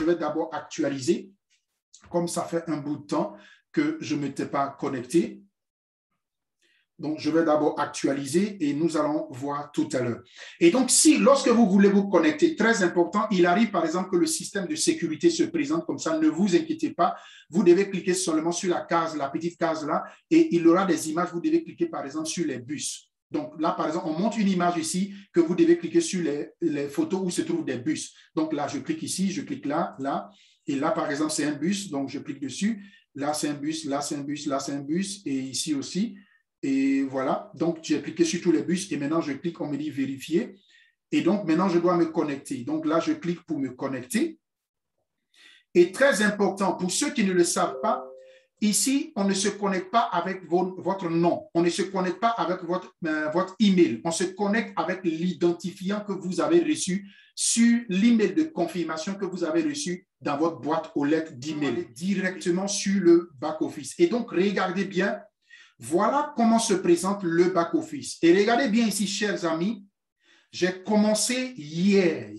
vais d'abord actualiser, comme ça fait un bout de temps que je ne m'étais pas connecté. Donc, je vais d'abord actualiser et nous allons voir tout à l'heure. Et donc, si, lorsque vous voulez vous connecter, très important, il arrive par exemple que le système de sécurité se présente comme ça, ne vous inquiétez pas, vous devez cliquer seulement sur la case, la petite case là, et il y aura des images, vous devez cliquer par exemple sur les bus. Donc là, par exemple, on montre une image ici que vous devez cliquer sur les photos où se trouvent des bus. Donc là, je clique ici, je clique là, là, et là, par exemple, c'est un bus, donc je clique dessus. Là, c'est un bus, là, c'est un bus, là, c'est un bus, et ici aussi. Et voilà, donc j'ai cliqué sur tous les bus et maintenant je clique, on me dit vérifier. Et donc maintenant je dois me connecter. Donc là, je clique pour me connecter. Et très important, pour ceux qui ne le savent pas, ici, on ne se connecte pas avec votre nom. On ne se connecte pas avec votre email. On se connecte avec l'identifiant que vous avez reçu sur l'email de confirmation que vous avez reçu dans votre boîte aux lettres d'email, directement sur le back-office. Et donc, regardez bien. Voilà comment se présente le back-office. Et regardez bien ici, chers amis, j'ai commencé hier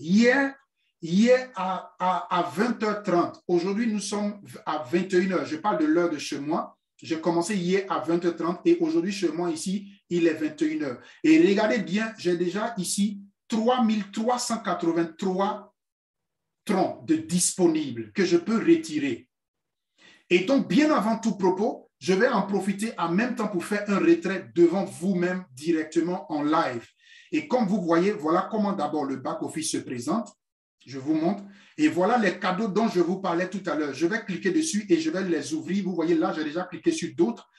à 20h30. Aujourd'hui, nous sommes à 21h. Je parle de l'heure de chez moi. J'ai commencé hier à 20h30 et aujourd'hui, chez moi, ici, il est 21h. Et regardez bien, j'ai déjà ici 3383 troncs de disponibles que je peux retirer. Et donc, bien avant tout propos, je vais en profiter en même temps pour faire un retrait devant vous-même directement en live. Et comme vous voyez, voilà comment d'abord le back-office se présente. Je vous montre. Et voilà les cadeaux dont je vous parlais tout à l'heure. Je vais cliquer dessus et je vais les ouvrir. Vous voyez là, j'ai déjà cliqué sur d'autres.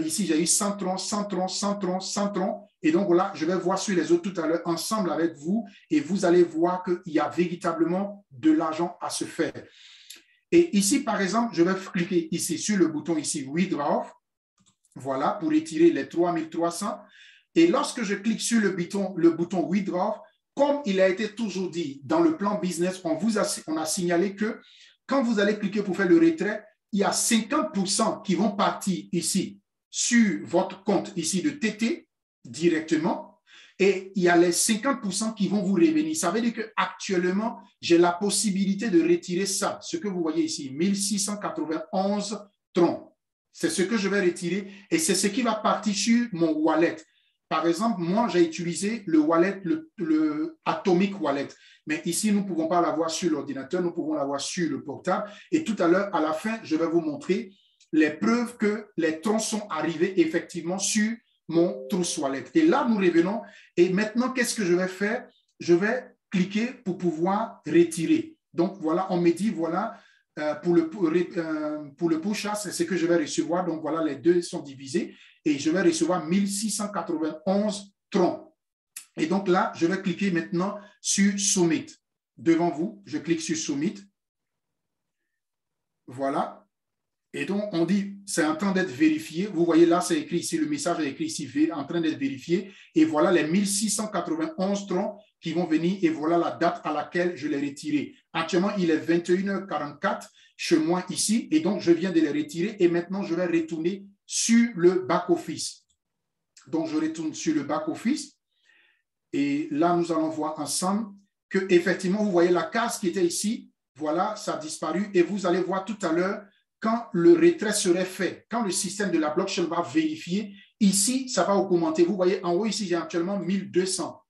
Ici, j'ai eu 100 troncs, 100 troncs, 100 troncs, 100 troncs. Et donc voilà, je vais voir sur les autres tout à l'heure ensemble avec vous. Et vous allez voir qu'il y a véritablement de l'argent à se faire. Et ici, par exemple, je vais cliquer ici sur le bouton ici, Withdraw. Voilà, pour retirer les 3300. Et lorsque je clique sur le bouton Withdraw, comme il a été toujours dit dans le plan business, on a signalé que quand vous allez cliquer pour faire le retrait, il y a 50% qui vont partir ici sur votre compte ici de TT directement. Et il y a les 50% qui vont vous revenir. Ça veut dire qu'actuellement, j'ai la possibilité de retirer ça, ce que vous voyez ici, 1691 troncs. C'est ce que je vais retirer et c'est ce qui va partir sur mon wallet. Par exemple, moi, j'ai utilisé le wallet, le Atomic Wallet. Mais ici, nous ne pouvons pas l'avoir sur l'ordinateur, nous pouvons l'avoir sur le portable. Et tout à l'heure, à la fin, je vais vous montrer les preuves que les troncs sont arrivés effectivement sur mon Trust Wallet. Et là, nous revenons. Et maintenant, qu'est-ce que je vais faire? Je vais cliquer pour pouvoir retirer. Donc, voilà, on me dit, voilà, pour le push, c'est ce que je vais recevoir. Donc, voilà, les deux sont divisés. Et je vais recevoir 1691 troncs. Et donc là, je vais cliquer maintenant sur Submit. Devant vous, je clique sur Submit. Voilà. Et donc, on dit, c'est en train d'être vérifié. Vous voyez là, c'est écrit ici, le message est écrit ici, en train d'être vérifié. Et voilà les 1691 troncs qui vont venir. Et voilà la date à laquelle je les retiré. Actuellement, il est 21h44 chez moi ici. Et donc, je viens de les retirer. Et maintenant, je vais retourner sur le back-office. Donc, je retourne sur le back-office. Et là, nous allons voir ensemble que effectivement, vous voyez la case qui était ici. Voilà, ça a disparu. Et vous allez voir tout à l'heure quand le retrait serait fait, quand le système de la blockchain va vérifier, ici, ça va augmenter. Vous voyez, en haut, ici, j'ai actuellement 1200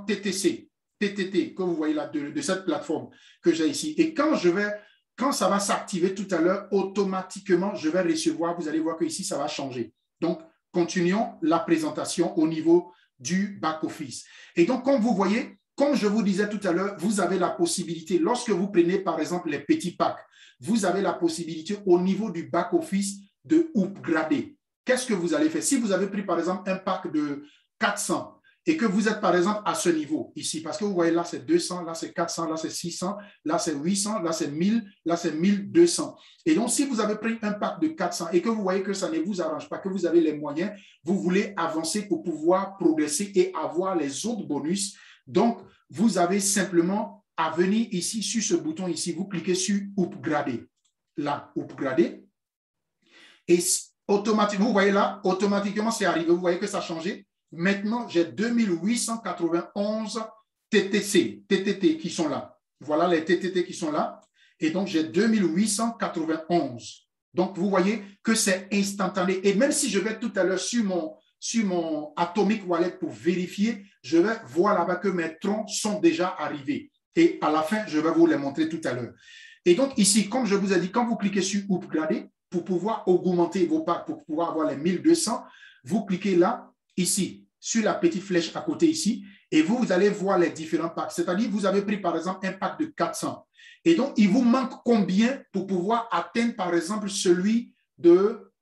TTC, TTT, que vous voyez là, de cette plateforme que j'ai ici. Et quand ça va s'activer tout à l'heure, automatiquement, je vais recevoir, vous allez voir que ici, ça va changer. Donc, continuons la présentation au niveau du back-office. Et donc, comme vous voyez, comme je vous disais tout à l'heure, vous avez la possibilité, lorsque vous prenez par exemple les petits packs, vous avez la possibilité au niveau du back-office de upgrader. Qu'est-ce que vous allez faire? Si vous avez pris par exemple un pack de 400 et que vous êtes par exemple à ce niveau ici, parce que vous voyez là c'est 200, là c'est 400, là c'est 600, là c'est 800, là c'est 1000, là c'est 1200. Et donc si vous avez pris un pack de 400 et que vous voyez que ça ne vous arrange pas, que vous avez les moyens, vous voulez avancer pour pouvoir progresser et avoir les autres bonus. Donc vous avez simplement à venir ici sur ce bouton ici, vous cliquez sur upgrader. Là, upgrader. Et automatiquement, vous voyez là, automatiquement c'est arrivé. Vous voyez que ça a changé. Maintenant, j'ai 2891 TTC, TTT qui sont là. Voilà les TTT qui sont là. Et donc, j'ai 2891. Donc, vous voyez que c'est instantané. Et même si je vais tout à l'heure sur mon Atomic Wallet pour vérifier, je vais voir là-bas que mes troncs sont déjà arrivés. Et à la fin, je vais vous les montrer tout à l'heure. Et donc, ici, comme je vous ai dit, quand vous cliquez sur Upgrader, pour pouvoir augmenter vos packs, pour pouvoir avoir les 1200, vous cliquez là, ici, sur la petite flèche à côté ici, et vous allez voir les différents packs. C'est-à-dire, vous avez pris, par exemple, un pack de 400. Et donc, il vous manque combien pour pouvoir atteindre, par exemple, celui de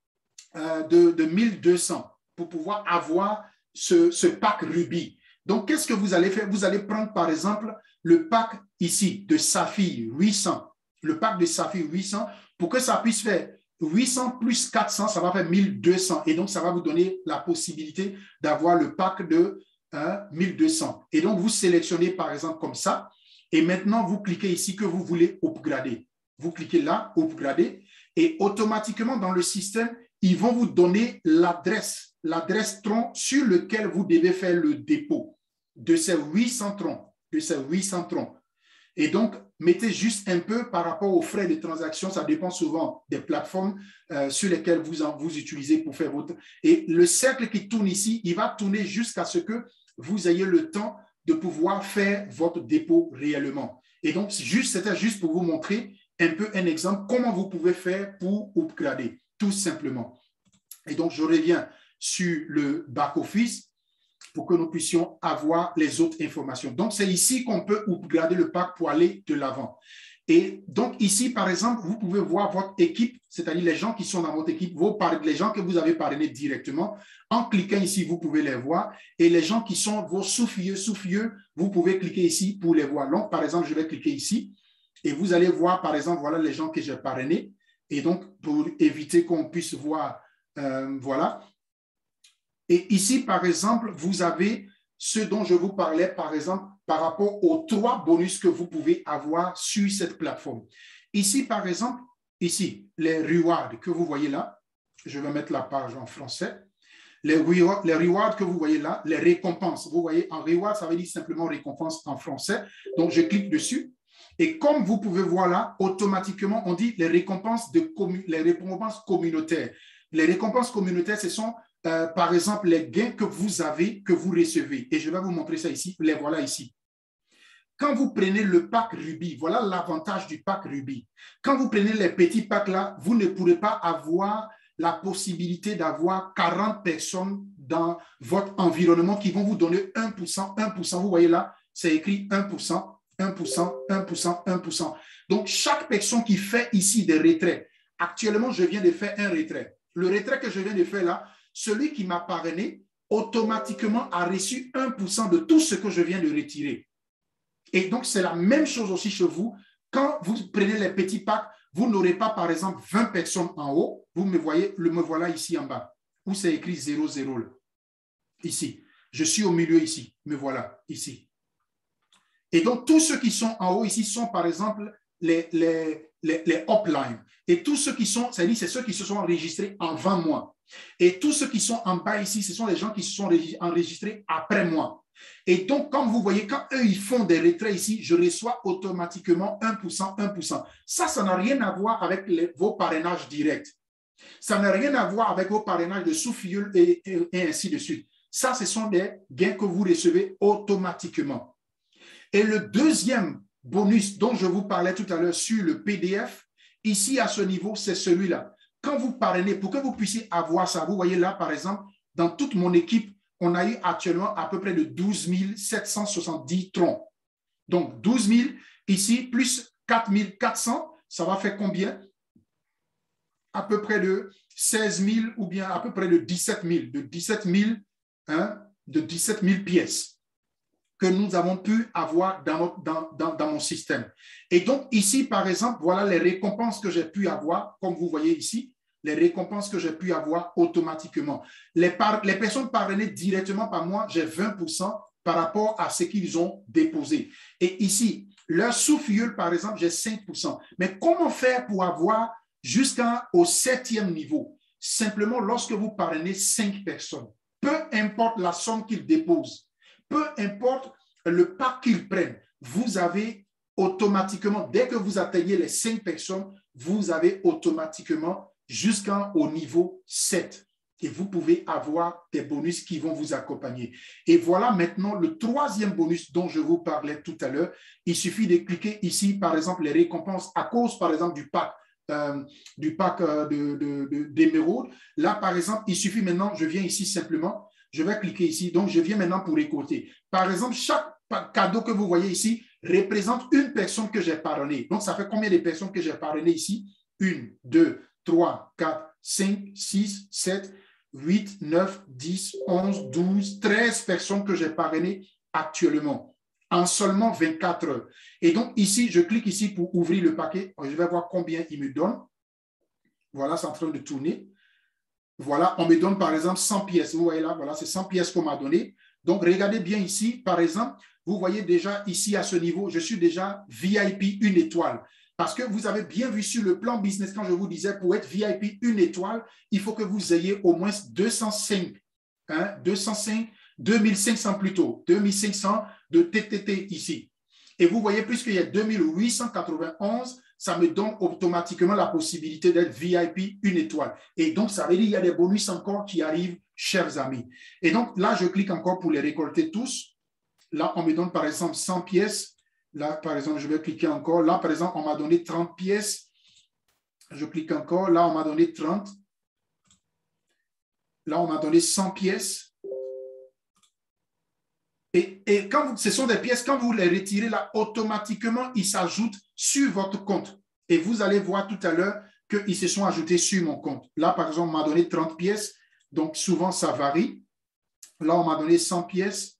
1200, pour pouvoir avoir ce pack Ruby. Donc, qu'est-ce que vous allez faire? Vous allez prendre, par exemple, le pack ici de Saphir 800. Le pack de Saphir 800, pour que ça puisse faire 800 plus 400, ça va faire 1200. Et donc, ça va vous donner la possibilité d'avoir le pack de 1200. Et donc, vous sélectionnez, par exemple, comme ça. Et maintenant, vous cliquez ici que vous voulez upgrader. Vous cliquez là, upgrader. Et automatiquement, dans le système, ils vont vous donner l'adresse tronc sur lequel vous devez faire le dépôt de ces 800 troncs. Et donc, mettez juste un peu par rapport aux frais de transaction. Ça dépend souvent des plateformes sur lesquelles vous utilisez pour faire votre... Et le cercle qui tourne ici, il va tourner jusqu'à ce que vous ayez le temps de pouvoir faire votre dépôt réellement. Et donc, c'était juste pour vous montrer un peu un exemple, comment vous pouvez faire pour upgrader, tout simplement. Et donc, je reviens sur le back-office pour que nous puissions avoir les autres informations. Donc, c'est ici qu'on peut upgrader le pack pour aller de l'avant. Et donc, ici, par exemple, vous pouvez voir votre équipe, c'est-à-dire les gens qui sont dans votre équipe, les gens que vous avez parrainés directement. En cliquant ici, vous pouvez les voir. Et les gens qui sont vos sous-fieux, vous pouvez cliquer ici pour les voir. Donc, par exemple, je vais cliquer ici et vous allez voir, par exemple, voilà les gens que j'ai parrainés. Et donc, pour éviter qu'on puisse voir, voilà. Et ici, par exemple, vous avez ce dont je vous parlais, par exemple, par rapport aux 3 bonus que vous pouvez avoir sur cette plateforme. Ici, par exemple, ici, les rewards que vous voyez là, je vais mettre la page en français. Les rewards que vous voyez là, les récompenses. Vous voyez, en reward, ça veut dire simplement récompense en français. Donc, je clique dessus. Et comme vous pouvez voir là, automatiquement, on dit les récompenses communautaires. Les récompenses communautaires, ce sont, par exemple, les gains que vous avez, que vous recevez. Et je vais vous montrer ça ici. Les voilà ici. Quand vous prenez le pack Ruby, voilà l'avantage du pack Ruby. Quand vous prenez les petits packs là, vous ne pourrez pas avoir la possibilité d'avoir 40 personnes dans votre environnement qui vont vous donner 1%, 1%. Vous voyez là, c'est écrit 1%, 1%, 1%, 1%. Donc, chaque personne qui fait ici des retraits, actuellement, je viens de faire un retrait. Le retrait que je viens de faire là, celui qui m'a parrainé, automatiquement a reçu 1% de tout ce que je viens de retirer. Et donc, c'est la même chose aussi chez vous. Quand vous prenez les petits packs, vous n'aurez pas, par exemple, 20 personnes en haut. Vous me voyez, me voilà ici en bas, où c'est écrit 00. Ici. Je suis au milieu ici. Me voilà ici. Et donc, tous ceux qui sont en haut ici sont, par exemple, les uplines. Et tous ceux qui sont, c'est-à-dire, c'est ceux qui se sont enregistrés avant moi. Et tous ceux qui sont en bas ici, ce sont les gens qui se sont enregistrés après moi. Et donc, comme vous voyez, quand eux, ils font des retraits ici, je reçois automatiquement 1%, 1%. Ça n'a rien à voir avec vos parrainages directs. Ça n'a rien à voir avec vos parrainages de sous-filleul et ainsi de suite. Ça, ce sont des gains que vous recevez automatiquement. Et le deuxième bonus dont je vous parlais tout à l'heure sur le PDF, ici à ce niveau, c'est celui-là. Quand vous parrainez, pour que vous puissiez avoir ça, vous voyez là, par exemple, dans toute mon équipe, on a eu actuellement à peu près de 12 770 troncs. Donc, 12 000 ici, plus 4 400, ça va faire combien? À peu près de 16 000 ou bien à peu près de 17 000, de 17 000 pièces que nous avons pu avoir dans mon système. Et donc, ici, par exemple, voilà les récompenses que j'ai pu avoir, comme vous voyez ici, les récompenses que j'ai pu avoir automatiquement. Les personnes parrainées directement par moi, j'ai 20% par rapport à ce qu'ils ont déposé. Et ici, leur sous-filleul, par exemple, j'ai 5%. Mais comment faire pour avoir jusqu'au 7e niveau? Simplement, lorsque vous parrainez 5 personnes, peu importe la somme qu'ils déposent, peu importe le pack qu'ils prennent, vous avez automatiquement, dès que vous atteignez les 5 personnes, vous avez automatiquement jusqu'au niveau 7. Et vous pouvez avoir des bonus qui vont vous accompagner. Et voilà maintenant le troisième bonus dont je vous parlais tout à l'heure. Il suffit de cliquer ici, par exemple, les récompenses à cause, par exemple, du pack d'émeraude. Là, par exemple, il suffit maintenant, je viens ici simplement, je vais cliquer ici. Donc, je viens maintenant pour récolter. Par exemple, chaque cadeau que vous voyez ici représente une personne que j'ai parrainée. Donc, ça fait combien de personnes que j'ai parrainées ici? 1, 2, 3, 4, 5, 6, 7, 8, 9, 10, 11, 12, 13 personnes que j'ai parrainées actuellement en seulement 24 heures. Et donc ici, je clique ici pour ouvrir le paquet. Je vais voir combien il me donne. Voilà, c'est en train de tourner. Voilà, on me donne par exemple 100 pièces. Vous voyez là, voilà, c'est 100 pièces qu'on m'a donné. Donc, regardez bien ici, par exemple, vous voyez déjà ici à ce niveau, je suis déjà VIP 1 étoile. Parce que vous avez bien vu sur le plan business, quand je vous disais, pour être VIP 1 étoile, il faut que vous ayez au moins 205, 2500 plutôt, 2500 de TTT ici. Et vous voyez, puisqu'il y a 2891, ça me donne automatiquement la possibilité d'être VIP 1 étoile. Et donc, ça veut dire qu'il y a des bonus encore qui arrivent, chers amis. Et donc, là, je clique encore pour les récolter tous. Là, on me donne par exemple 100 pièces. Là, par exemple, je vais cliquer encore. Là, par exemple, on m'a donné 30 pièces. Je clique encore. Là, on m'a donné 30. Là, on m'a donné 100 pièces. Et quand ce sont des pièces, quand vous les retirez, là, automatiquement, ils s'ajoutent sur votre compte. Et vous allez voir tout à l'heure qu'ils se sont ajoutés sur mon compte. Là, par exemple, on m'a donné 30 pièces. Donc, souvent, ça varie. Là, on m'a donné 100 pièces.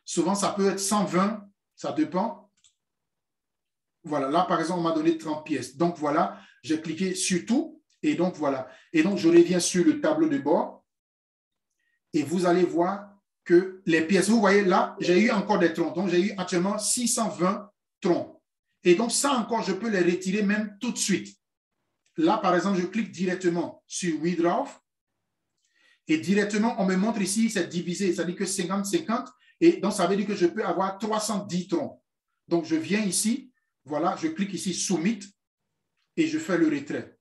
Souvent, ça peut être 120. Ça dépend. Voilà, là, par exemple, on m'a donné 30 pièces. Donc, voilà, j'ai cliqué sur tout. Et donc, voilà. Et donc, je reviens sur le tableau de bord. Et vous allez voir que les pièces, vous voyez là, j'ai eu encore des troncs. Donc, j'ai eu actuellement 620 troncs. Et donc, ça encore, je peux les retirer même tout de suite. Là, par exemple, je clique directement sur Withdraw. Et directement, on me montre ici, c'est divisé. Ça dit que 50-50. Et donc, ça veut dire que je peux avoir 310 troncs. Donc, je viens ici. Voilà, je clique ici Submit et je fais le retrait.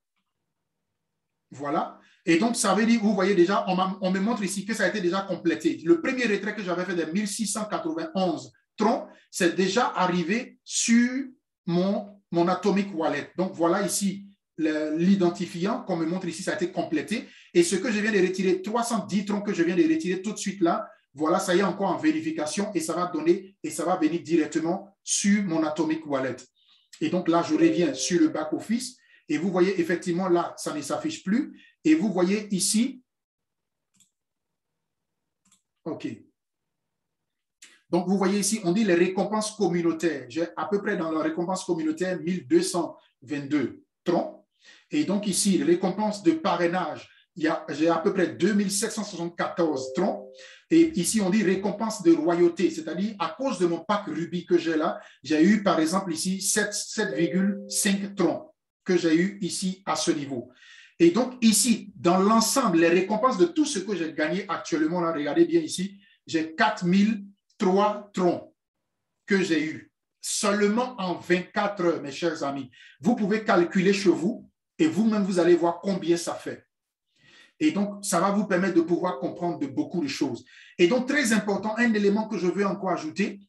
Voilà. Et donc, ça veut dire, vous voyez déjà, on me montre ici que ça a été déjà complété. Le premier retrait que j'avais fait de 1691 troncs, c'est déjà arrivé sur mon Atomic Wallet. Donc, voilà ici l'identifiant qu'on me montre ici, ça a été complété. Et ce que je viens de retirer, 310 troncs que je viens de retirer tout de suite là, voilà, ça y est encore en vérification et ça va donner et ça va venir directement sur mon Atomic Wallet. Et donc là, je reviens sur le back-office et vous voyez effectivement là, ça ne s'affiche plus. Et vous voyez ici, OK. Donc, vous voyez ici, on dit les récompenses communautaires. J'ai à peu près dans la récompense communautaire 1222 troncs. Et donc ici, les récompenses de parrainage, j'ai à peu près 2774 troncs. Et ici, on dit récompense de royauté, c'est-à-dire à cause de mon pack Ruby que j'ai là, j'ai eu par exemple ici 7,5 troncs que j'ai eu ici à ce niveau. Et donc ici, dans l'ensemble, les récompenses de tout ce que j'ai gagné actuellement, là, regardez bien ici, j'ai 4003 troncs que j'ai eu seulement en 24 heures, mes chers amis. Vous pouvez calculer chez vous et vous-même, vous allez voir combien ça fait. Et donc, ça va vous permettre de pouvoir comprendre de beaucoup de choses. Et donc, très important, un élément que je veux encore ajouter,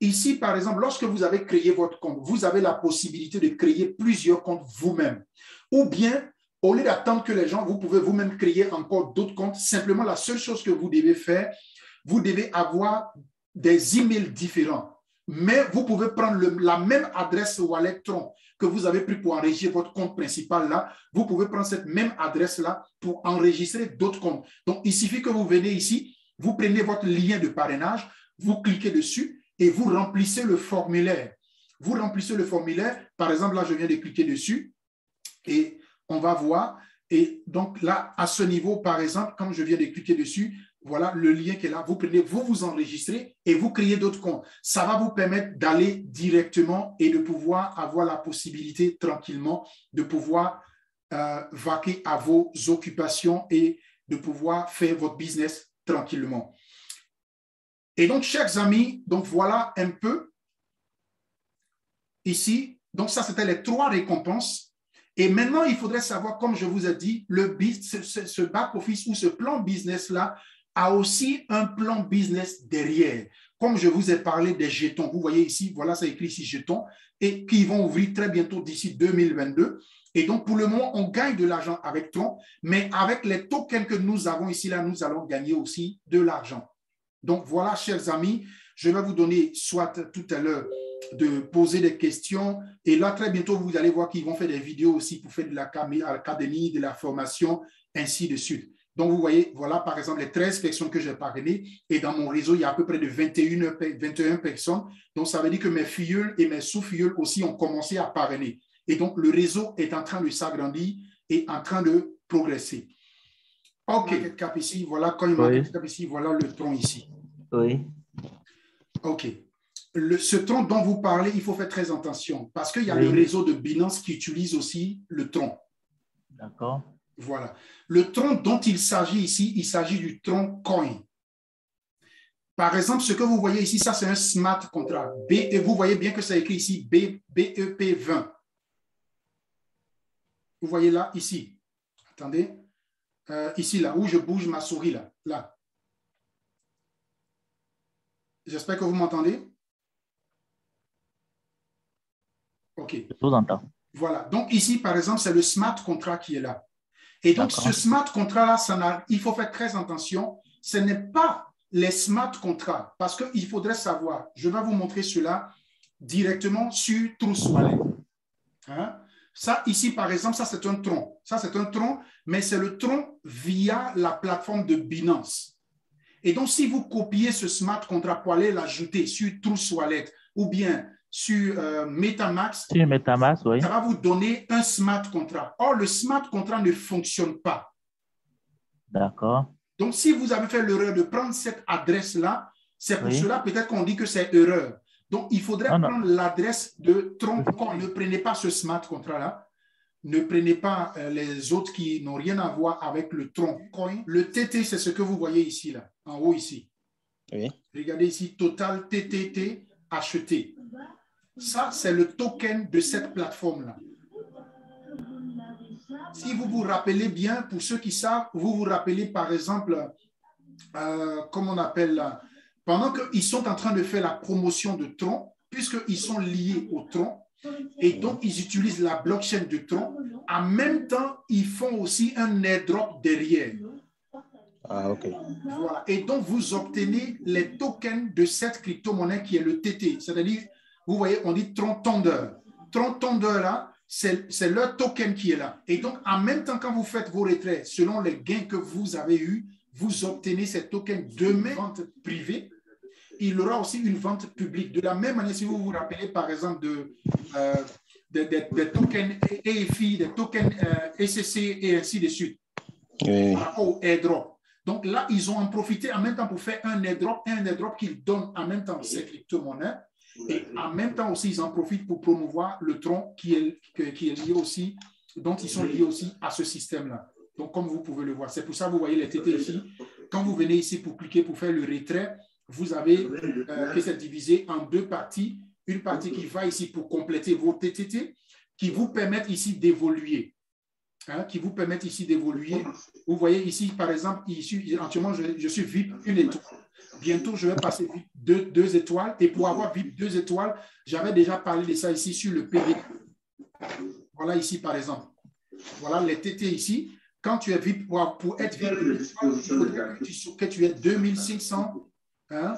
ici, par exemple, lorsque vous avez créé votre compte, vous avez la possibilité de créer plusieurs comptes vous-même. Ou bien, au lieu d'attendre que les gens, vous pouvez vous-même créer encore d'autres comptes. Simplement, la seule chose que vous devez faire, vous devez avoir des emails différents. Mais vous pouvez prendre la même adresse wallet Tron que vous avez pris pour enregistrer votre compte principal là. Vous pouvez prendre cette même adresse là pour enregistrer d'autres comptes. Donc, il suffit que vous venez ici, vous prenez votre lien de parrainage, vous cliquez dessus et vous remplissez le formulaire. Vous remplissez le formulaire. Par exemple, là, je viens de cliquer dessus et on va voir. Et donc là, à ce niveau, par exemple, quand je viens de cliquer dessus, voilà le lien qui est là. Vous prenez, vous enregistrez et vous créez d'autres comptes. Ça va vous permettre d'aller directement et de pouvoir avoir la possibilité tranquillement de pouvoir vaquer à vos occupations et de pouvoir faire votre business tranquillement. Et donc, chers amis, donc voilà un peu ici. Donc, ça, c'était les 3 récompenses. Et maintenant, il faudrait savoir, comme je vous ai dit, ce back-office ou ce plan business-là a aussi un plan business derrière. Comme je vous ai parlé des jetons, vous voyez ici, voilà, ça écrit ici jetons, et qui vont ouvrir très bientôt d'ici 2022. Et donc, pour le moment, on gagne de l'argent avec Tron, mais avec les tokens que nous avons ici, là, nous allons gagner aussi de l'argent. Donc, voilà, chers amis, je vais vous donner soit tout à l'heure de poser des questions. Et là, très bientôt, vous allez voir qu'ils vont faire des vidéos aussi pour faire de l'académie, de la formation, ainsi de suite. Donc, vous voyez, voilà, par exemple, les 13 personnes que j'ai parrainées. Et dans mon réseau, il y a à peu près de 21 personnes. Donc, ça veut dire que mes filleuls et mes sous-filleuls aussi ont commencé à parrainer. Et donc, le réseau est en train de s'agrandir et en train de progresser. OK, market cap ici, voilà, quand il market cap ici, voilà le tronc ici. Oui. OK. Ce tronc dont vous parlez, il faut faire très attention parce qu'il y a le réseau de Binance qui utilise aussi le tronc. D'accord. Voilà. Le tronc dont il s'agit ici, il s'agit du tronc coin. Par exemple, ce que vous voyez ici, ça c'est un smart contract. Et vous voyez bien que c'est écrit ici BEP20. Vous voyez là, ici. Attendez. Ici, là, où je bouge ma souris, là. Là. J'espère que vous m'entendez. OK. Je vous entends. Voilà. Donc, ici, par exemple, c'est le smart contract qui est là. Et donc, ce smart contract-là, il faut faire très attention. Ce n'est pas les smart contracts parce qu'il faudrait savoir, je vais vous montrer cela directement sur Trust Wallet. Hein? Ça, ici, par exemple, ça, c'est un tronc. Ça, c'est un tronc, mais c'est le tronc via la plateforme de Binance. Et donc, si vous copiez ce smart contract pour aller l'ajouter sur Trust Wallet ou bien sur MetaMask, oui. Ça va vous donner un smart contract. Or, le smart contract ne fonctionne pas. D'accord. Donc, si vous avez fait l'erreur de prendre cette adresse-là, c'est pour cela peut-être qu'on dit que c'est erreur. Donc, il faudrait prendre l'adresse de Troncoin. Ne prenez pas ce smart contract-là. Ne prenez pas les autres qui n'ont rien à voir avec le Troncoin. Le TT, c'est ce que vous voyez ici, là, en haut ici. Oui. Regardez ici, Total TTT acheté. Ça, c'est le token de cette plateforme-là. Si vous vous rappelez bien, pour ceux qui savent, vous vous rappelez par exemple, comment on appelle là, pendant qu'ils sont en train de faire la promotion de Tron, puisqu'ils sont liés au Tron, et donc ils utilisent la blockchain de Tron, en même temps, ils font aussi un airdrop derrière. Ah, OK. Voilà. Et donc, vous obtenez les tokens de cette crypto-monnaie qui est le TT. C'est-à-dire, vous voyez, on dit Tron Thunder. Tron Thunder, là, c'est leur token qui est là. Et donc, en même temps, quand vous faites vos retraits, selon les gains que vous avez eus, vous obtenez ces tokens demain, vente privée. Il y aura aussi une vente publique. De la même manière, si vous vous rappelez, par exemple, des tokens EFI, des tokens SCC et ainsi de suite, par rapport au airdrop. Donc là, ils ont en profité en même temps pour faire un airdrop qu'ils donnent en même temps ces crypto-monnaies. Et en même temps aussi, ils en profitent pour promouvoir le tronc qui est lié aussi, dont ils sont liés aussi à ce système-là. Donc, comme vous pouvez le voir, c'est pour ça que vous voyez les TT ici. Quand vous venez ici pour cliquer pour faire le retrait, vous avez que c'est divisé en 2 parties. Une partie qui va ici pour compléter vos TTT, qui vous permettent ici d'évoluer. Hein, qui vous permettent ici d'évoluer. Vous voyez ici, par exemple, ici, actuellement, je suis VIP 1 étoile. Bientôt, je vais passer VIP 2 étoiles. Et pour avoir VIP 2 étoiles, j'avais déjà parlé de ça ici sur le PD. Voilà ici, par exemple. Voilà les TT ici. Quand tu es VIP, pour être VIP 2 étoiles, il faudrait que tu aies 2500. Hein,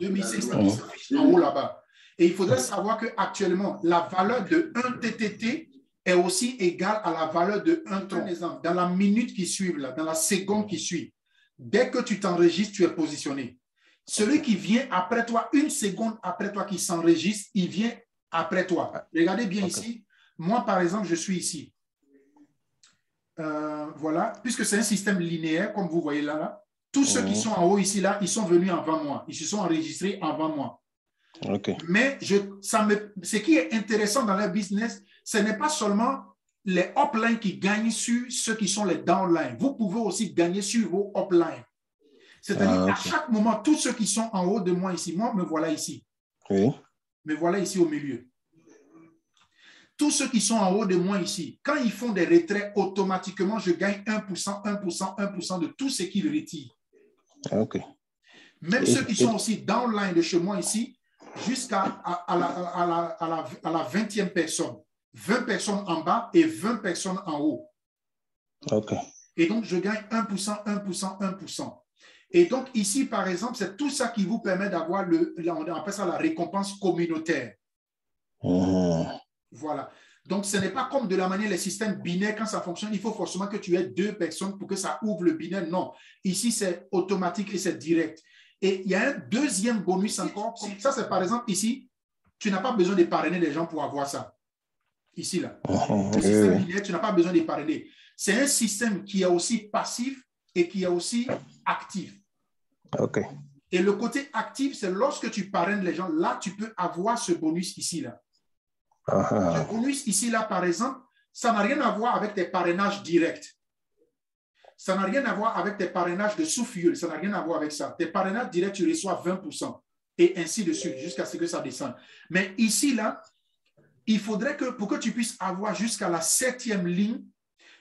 2500 qui s'affichent en haut là-bas. Et il faudrait savoir qu'actuellement, la valeur de 1 TTT est aussi égale à la valeur de 1 tronc. Par exemple, dans la minute qui suit, là, dans la seconde qui suit, dès que tu t'enregistres, tu es positionné. Celui qui vient après toi, 1 seconde après toi qui s'enregistre, il vient après toi. Regardez bien ici. Moi, par exemple, je suis ici. Voilà, puisque c'est un système linéaire, comme vous voyez là. Tous ceux qui sont en haut ici, là, ils sont venus avant moi. Ils se sont enregistrés avant moi. Okay. Mais ce qui est intéressant dans leur business, ce n'est pas seulement les uplines qui gagnent sur ceux qui sont les downlines. Vous pouvez aussi gagner sur vos uplines. C'est-à-dire qu'à chaque moment, tous ceux qui sont en haut de moi ici, moi, me voilà ici. Oui. Me voilà ici au milieu. tous ceux qui sont en haut de moi ici, quand ils font des retraits, automatiquement, je gagne 1%, 1%, 1% de tout ce qu'ils retirent. OK. Même ceux qui sont aussi downline de chez moi ici, jusqu'à la 20e personne. 20 personnes en bas et 20 personnes en haut. OK. Et donc, je gagne 1%, 1%, 1%. Et donc, ici, par exemple, c'est tout ça qui vous permet d'avoir on appelle ça la récompense communautaire. Voilà. Donc, ce n'est pas comme de la manière, les systèmes binaires, quand ça fonctionne, il faut forcément que tu aies 2 personnes pour que ça ouvre le binaire. Non. Ici, c'est automatique et c'est direct. Et il y a un deuxième bonus encore. Ça, c'est par exemple ici, tu n'as pas besoin de parrainer les gens pour avoir ça. Ici, là. Le système binaire, tu n'as pas besoin de parrainer. C'est un système qui est aussi passif et qui est aussi actif. OK. Et le côté actif, c'est lorsque tu parraines les gens, là, tu peux avoir ce bonus ici, là. Le bonus ici, là, par exemple, ça n'a rien à voir avec tes parrainages directs. Ça n'a rien à voir avec tes parrainages de sous-filleul. Ça n'a rien à voir avec ça. Tes parrainages directs, tu reçois 20% et ainsi de suite jusqu'à ce que ça descende. Mais ici, là, il faudrait que, pour que tu puisses avoir jusqu'à la 7e ligne,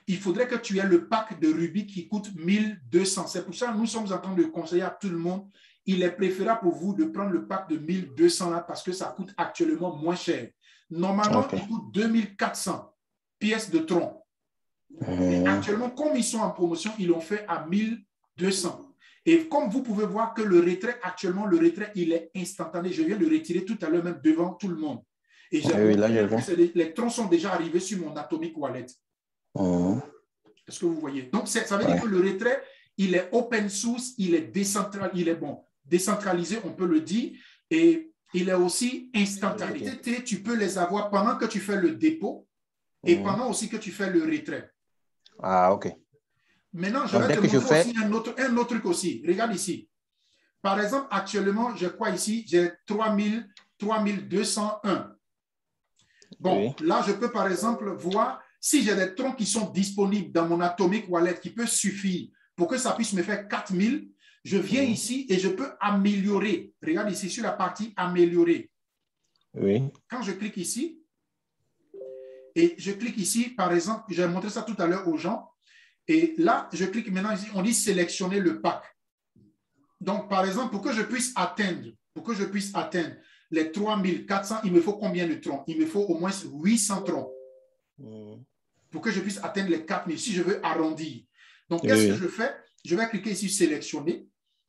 il faudrait que tu aies le pack de Ruby qui coûte 1200. C'est pour ça que nous sommes en train de conseiller à tout le monde. Il est préférable pour vous de prendre le pack de 1200 là parce que ça coûte actuellement moins cher. Normalement, il coûte 2400 pièces de tronc. Et actuellement, comme ils sont en promotion, ils l'ont fait à 1200. Et comme vous pouvez voir que le retrait, actuellement, le retrait, il est instantané. Je viens de le retirer tout à l'heure même devant tout le monde. Et les troncs sont déjà arrivés sur mon Atomic Wallet. Est-ce que vous voyez? Donc, ça veut dire que le retrait, il est open source, il est décentralisé, on peut le dire, et il est aussi instantané. Tu peux les avoir pendant que tu fais le dépôt et pendant aussi que tu fais le retrait. Ah, OK. Maintenant, je vais te montrer aussi un autre truc aussi. Regarde ici. Par exemple, actuellement, j'ai quoi ici? J'ai 3201. Bon, là, je peux par exemple voir si j'ai des troncs qui sont disponibles dans mon Atomic Wallet qui peut suffire pour que ça puisse me faire 4000. Je viens ici et je peux améliorer. Regarde ici sur la partie améliorer. Oui. Quand je clique ici, et je clique ici, par exemple, j'ai montré ça tout à l'heure aux gens, et là, je clique maintenant ici, on dit sélectionner le pack. Donc, par exemple, pour que je puisse atteindre les 3400, il me faut combien de troncs? Il me faut au moins 800 troncs pour que je puisse atteindre les 4000 si je veux arrondir. Donc, qu'est-ce que je fais? Je vais cliquer ici, sélectionner,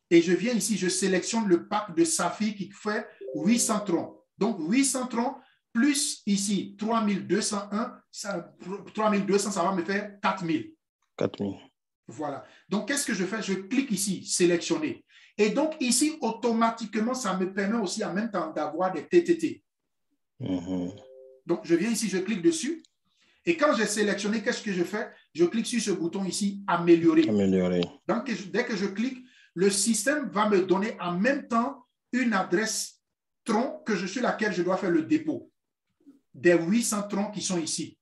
et je viens ici, je sélectionne le pack de Saphir qui fait 800 troncs. Donc, 800 troncs plus ici 3201, 3200, ça va me faire 4000. 4000. Voilà. Donc, qu'est-ce que je fais? Je clique ici, sélectionner. Et donc, ici, automatiquement, ça me permet aussi en même temps d'avoir des TTT. Donc, je viens ici, je clique dessus. Et quand j'ai sélectionné, qu'est-ce que je fais? Je clique sur ce bouton ici, améliorer. Donc, dès que je clique, le système va me donner en même temps une adresse tronc sur laquelle je dois faire le dépôt des 800 troncs qui sont ici.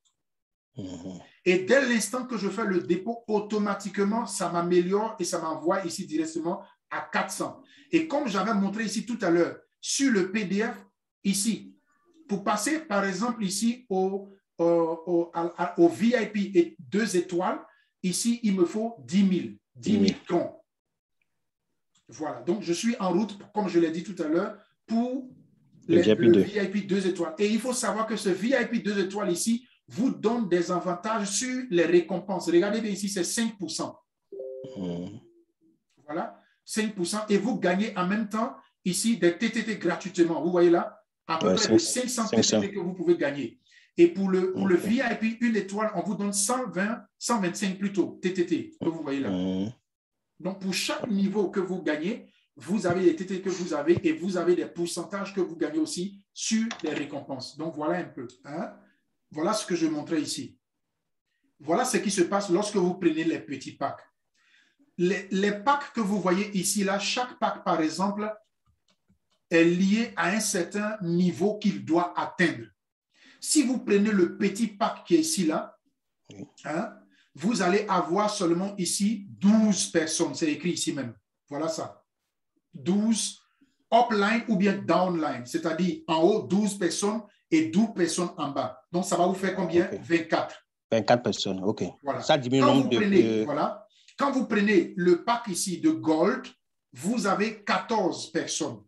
Et dès l'instant que je fais le dépôt, automatiquement, ça m'améliore et ça m'envoie ici directement à 400. Et comme j'avais montré ici tout à l'heure, sur le PDF, ici, pour passer par exemple ici au VIP et 2 étoiles, ici, il me faut 10 000 troncs. Voilà, donc je suis en route, comme je l'ai dit tout à l'heure, pour le VIP 2 étoiles. Et il faut savoir que ce VIP 2 étoiles ici vous donne des avantages sur les récompenses. Regardez bien ici, c'est 5%. Voilà, 5%. Et vous gagnez en même temps ici des TTT gratuitement. Vous voyez là, à peu près de 500 TTT que vous pouvez gagner. Et pour le VIP 1 étoile, on vous donne 125 plutôt TTT que vous voyez là. Donc, pour chaque niveau que vous gagnez, vous avez des TTT que vous avez et vous avez des pourcentages que vous gagnez aussi sur les récompenses. Donc, voilà un peu. Voilà ce que je montrais ici. Voilà ce qui se passe lorsque vous prenez les petits packs. Les packs que vous voyez ici, là, chaque pack, par exemple, est lié à un certain niveau qu'il doit atteindre. Si vous prenez le petit pack qui est ici, là, vous allez avoir seulement ici 12 personnes. C'est écrit ici même. Voilà ça. 12 upline ou bien downline, c'est-à-dire en haut 12 personnes et 12 personnes en bas. Donc, ça va vous faire combien? Ok. 24. 24 personnes, OK. Voilà. Ça diminue le Quand nombre vous de... prenez, voilà, quand vous prenez le pack ici de Gold, vous avez 14 personnes.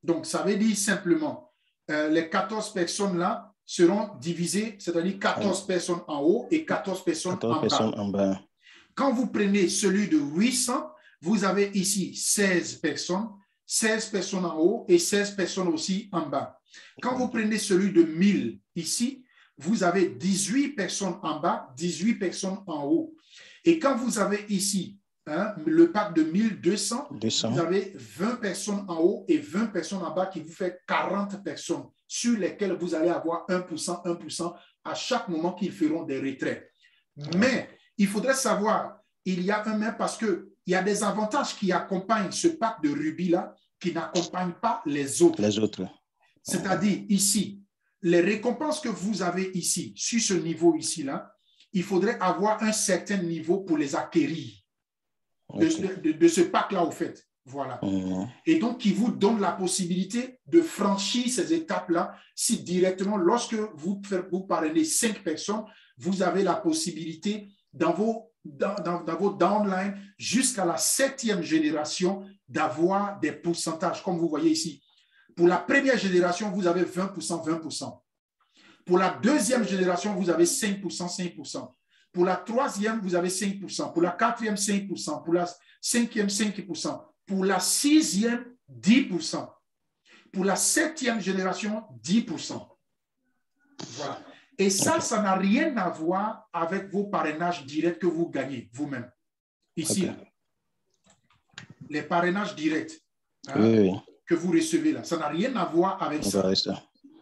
Donc, ça veut dire simplement, les 14 personnes-là seront divisées, c'est-à-dire 14 personnes en haut et 14 personnes 14 en personnes bas. en bas. Quand vous prenez celui de 800, vous avez ici 16 personnes en haut et 16 personnes aussi en bas. Quand vous prenez celui de 1000 ici, vous avez 18 personnes en bas, 18 personnes en haut. Et quand vous avez ici le pack de 1200, 200. vous avez 20 personnes en haut et 20 personnes en bas qui vous fait 40 personnes sur lesquelles vous allez avoir 1%, 1% à chaque moment qu'ils feront des retraits. Mais il faudrait savoir, il y a un mais parce qu'il y a des avantages qui accompagnent ce pack de rubis-là qui n'accompagnent pas les autres. Les autres. C'est-à-dire ici, les récompenses que vous avez ici, sur ce niveau ici-là, il faudrait avoir un certain niveau pour les acquérir de ce pack-là, au fait. Voilà. Et donc, qui vous donne la possibilité de franchir ces étapes-là si directement, lorsque vous parrainez 5 personnes, vous avez la possibilité dans vos downlines jusqu'à la 7e génération d'avoir des pourcentages, comme vous voyez ici. Pour la première génération, vous avez 20%, 20%. Pour la deuxième génération, vous avez 5%, 5%. Pour la troisième, vous avez 5%. Pour la quatrième, 5%. Pour la cinquième, 5%. Pour la sixième, 10%. Pour la septième génération, 10%. Voilà. Et ça, ça n'a rien à voir avec vos parrainages directs que vous gagnez vous-même. Ici, les parrainages directs que vous recevez là, ça n'a rien à voir avec ça.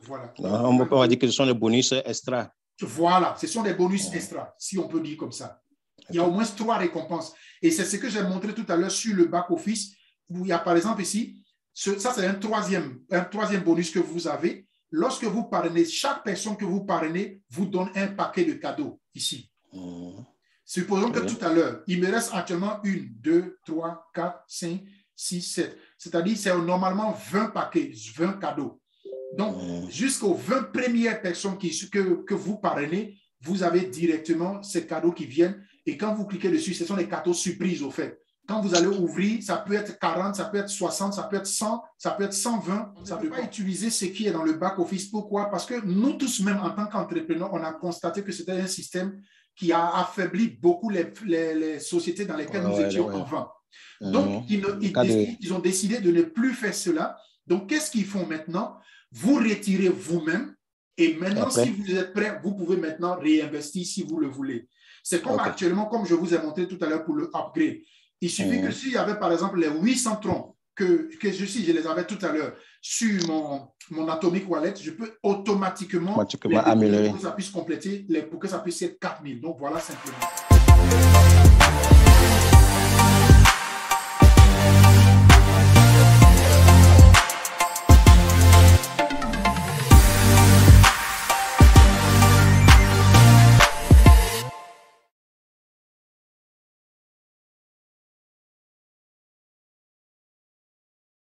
Voilà. On va dire que ce sont des bonus extra. Voilà, ce sont des bonus extra, si on peut dire comme ça. Il y a au moins 3 récompenses. Et c'est ce que j'ai montré tout à l'heure sur le back-office, où il y a par exemple ici, ça c'est un troisième bonus que vous avez. Lorsque vous parrainez, chaque personne que vous parrainez vous donne un paquet de cadeaux ici. Supposons que tout à l'heure, il me reste actuellement 1, 2, 3, 4, 5, 6, 7. C'est-à-dire c'est normalement 20 paquets, 20 cadeaux. Donc, jusqu'aux 20 premières personnes que vous parrainez, vous avez directement ces cadeaux qui viennent. Et quand vous cliquez dessus, ce sont des cadeaux surprises au fait. Quand vous allez ouvrir, ça peut être 40, ça peut être 60, ça peut être 100, ça peut être 120. Ça ne peut pas utiliser ce qui est dans le back-office. Pourquoi? Parce que nous tous, même en tant qu'entrepreneurs, on a constaté que c'était un système qui a affaibli beaucoup les sociétés dans lesquelles nous étions avant. Donc, ils ont décidé de ne plus faire cela. Donc, qu'est-ce qu'ils font maintenant? Vous retirez vous-même et maintenant, si vous êtes prêt, vous pouvez maintenant réinvestir si vous le voulez. C'est comme actuellement, comme je vous ai montré tout à l'heure pour le upgrade. Il suffit que s'il y avait par exemple les 800 troncs que je les avais tout à l'heure sur mon Atomic Wallet, je peux automatiquement améliorer pour que ça puisse compléter, pour que ça puisse être 4000. Donc voilà simplement.